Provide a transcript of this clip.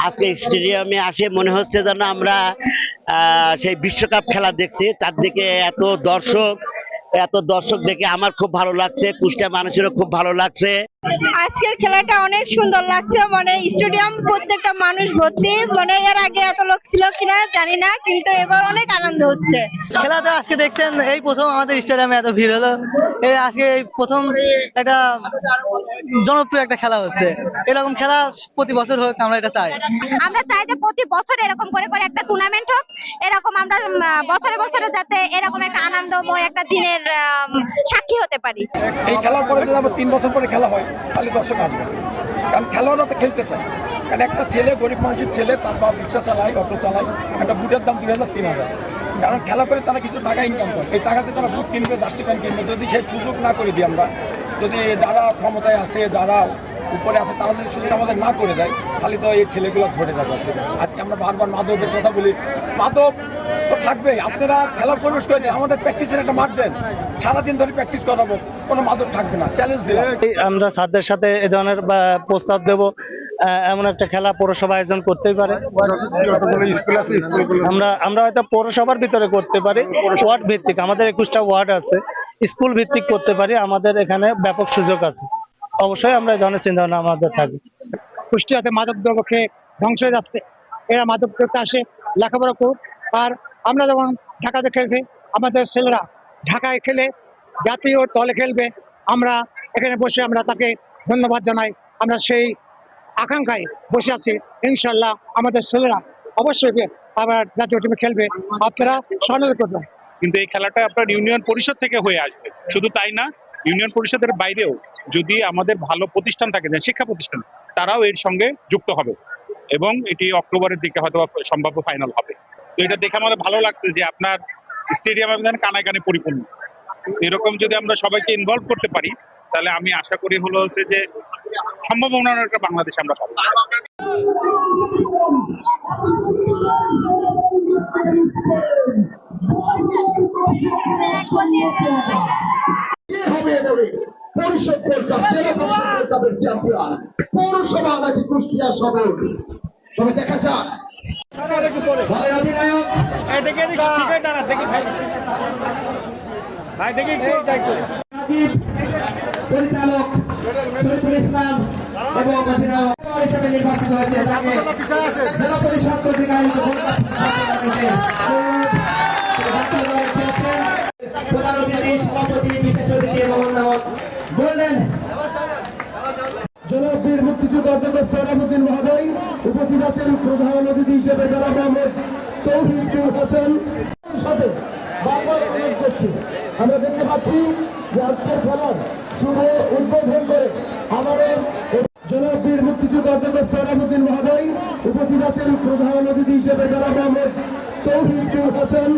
আজকে স্টেডিয়ামে আসে মনে হচ্ছে যেন আমরা সেই বিশ্বকাপ খেলা দেখছি। চারদিকে এত দর্শক দেখে আমার খুব ভালো লাগছে, কুষ্টিয়া মানুষেরও খুব ভালো লাগছে। আজকের খেলাটা অনেক সুন্দর লাগছে, মানে স্টেডিয়াম প্রত্যেকটা মানুষ ভর্তি, মানে এর আগে এত লোক ছিল কিনা জানি না, কিন্তু এবার অনেক আনন্দ হচ্ছে। খেলাটা আজকে দেখছেন, এই প্রথম আমাদের স্টেডিয়ামে এত ভিড় হলো। এই আজকে এই প্রথম একটা জনপ্রিয় একটা খেলা হচ্ছে। এরকম খেলা প্রতি বছর হোক, আমরা এটা চাই। আমরা চাই যে প্রতি বছর এরকম করে করে একটা টুর্নামেন্ট হোক, এরকম আমরা বছরে বছরে যাতে এরকম একটা আনন্দময় একটা দিনের সাক্ষী হতে পারি। এই খেলার পরে যদি আবার 3 বছর পরে খেলা হয় তাহলে দর্শক আসবে, কারণ খেলোয়াড়রা তো খেলতে চায়। কারণ একটা ছেলে, গরিব মানুষের ছেলে, তার বাপ রিক্সা চালায়, অটো চালায়, একটা বুটের দাম 2000-3000, কারণ খেলা করে তারা কিছু টাকা ইনকাম করে। এই টাকাতে তারা বুট কিনবে, জার্সি প্যান্ট কিনবে। যদি সেই সুযোগ না করে দিই আমরা, যদি যারা ক্ষমতায় আছে, যারা উপরে আছে, তারা যদি সুযোগ আমাদের না করে দেয়, তাহলে তো এই ছেলেগুলো ধরে যাবে। আজকে আমরা বারবার মাদকের কথা বলি, মাদক তো থাকবেই। আপনারা খেলার পরিবেশ করে দেন, আমাদের প্র্যাকটিসের একটা মাঠ দেন, সারাদিন ধরে প্র্যাকটিস করাবো, কোনো মাদক থাকবে না। চ্যালেঞ্জ দিলাম। আমরা ছাত্রদের সাথে এ ধরনের প্রস্তাব দেব, এমন একটা খেলা পৌরসভা আয়োজন করতেই পারে। আমরা হয়তো পৌরসভার ভিতরে করতে পারি, ওয়ার্ড ভিত্তিক, আমাদের 21টা ওয়ার্ড আছে, স্কুল ভিত্তিক করতে পারি। আমাদের এখানে ব্যাপক সুযোগ আছে, অবশ্যই আমরা এই ধরনের চিন্তা ভাবনা আমাদের থাকবে। কুষ্টিয়াতে মাদক দ্রব্য খেয়ে ধ্বংস হয়ে যাচ্ছে, এরা মাদক দ্রব্য আসে লেখাপড়া করুক। আর আমরা যেমন ঢাকাতে খেলছি, আমাদের ছেলেরা ঢাকায় খেলে জাতীয় দলে খেলবে, আমরা এখানে বসে আমরা তাকে ধন্যবাদ জানাই। আমরা সেই আকাঙ্ক্ষায় বসে আছি। ইনশাল্লাহ আমাদের ছেলেরা অবশ্যই আবার জাতীয় টিমে খেলবে, আপনারা সহযোগিতা করবেন। কিন্তু এই খেলাটা আপনার ইউনিয়ন পরিষদ থেকে হয়ে আসবে। শুধু তাই না, ইউনিয়ন পরিষদের বাইরেও যদি আমাদের ভালো প্রতিষ্ঠান থাকে, শিক্ষা প্রতিষ্ঠান, তারাও এর সঙ্গে যুক্ত হবে এবং এটি অক্টোবরের দিকে হয়তো সম্ভাব্য ফাইনাল হবে। তো এটা দেখে আমাদের ভালো লাগছে যে আপনার স্টেডিয়াম কানায় কানে পরিপূর্ণ। এরকম যদি আমরা সবাইকে ইনভলভ করতে পারি, তাহলে আমি আশা করি হচ্ছে যে সম্ভাবনার একটা বাংলাদেশ আমরা পাবো। পরিষদ কাপ, জেলা পরিষদ কাপের চ্যাম্পিয়ন পৌরসভা আনাজি কুষ্টিয়া সদর। তবে দেখা যাক পরিচালক শরীফুল ইসলাম এবং অধিনায়ক হিসেবে নির্বাচিত হয়েছে, তাকে জেলা পরিষদ কর্তৃক আয়োজিত প্রধান অতিথি, সভাপতি, বিশেষ অতিথি এবং বললেন জনাব বীর মুক্তিযোদ্ধা অধ্যক্ষ সেরামুদ্দিন মহোদয় উপস্থিত আছেন। প্রধান অতিথি হিসেবে জনাব আহমেদ তৌহিদ হোসেন সাথে বারবার অনুরোধ করছি। আমরা দেখতে পাচ্ছি যে আজকের খেলার শুভ উদ্বোধন করে আমাদের জনাব বীর মুক্তিযোদ্ধা অধ্যক্ষ সেরামুদ্দিন মহোদয় উপস্থিত আছেন। প্রধান অতিথি হিসেবে জনাব আহমেদ তৌহিদ হোসেন।